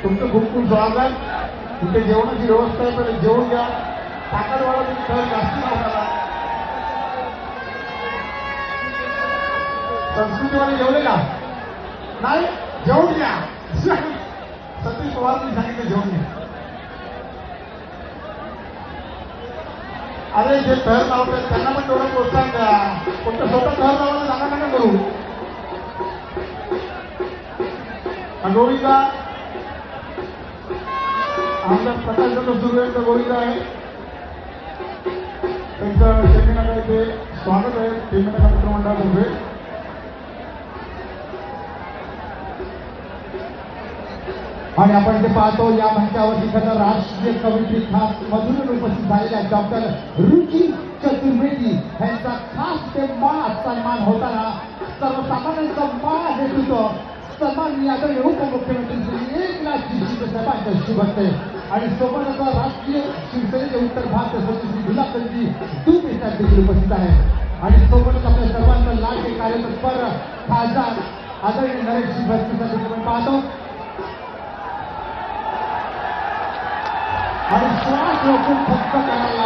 तुमचं खूप खूप स्वागत। इथे जेवणाची व्यवस्था आहे, पण जेवून घ्या। साखरवाडा थोडं जास्त लावणार। संस्कृतीवाले जेवले का? नाही, जेवून घ्या। सतीश पवारनी सांगितलं जेवून घ्या। अरे जे थर लावतात त्यांना पण तेवढं प्रोत्साहन द्या। फक्त स्वतः थर लावायला जागा नका करू। गोविंदा आमदार प्रकाश सुरू यांचा गोविंदा आहे, त्यांचं सेमिनार आहे, ते स्वागत आहे सेमिनार मित्रमंडळातर्फे। आणि आपण ते पाहतो या मंचावरती खरं राष्ट्रीय कवित्री खास मधुर उपस्थित झालेल्या डॉक्टर रुची चतुर्वेदी यांचा खास ते मान सन्मान होताना सर्वसामान्यांचा मान देत होतं सन्माननीय आदरणीय उपमुख्यमंत्री श्री एकनाथजी शिंदे साहेबांच्या शुभ हस्ते। आणि सोबतच राष्ट्रीय शिवसेनेचे उत्तर भारत सचिव श्री गुलाबजी दुबे साहेब देखील उपस्थित आहेत। आणि सोबतच आपल्या सर्वांचा लाडके कार्यतत्पर खासदार आदरणीय नरेश भरती साहेब आपण पाहतो। आणि श्वास रोखून फक्त करायला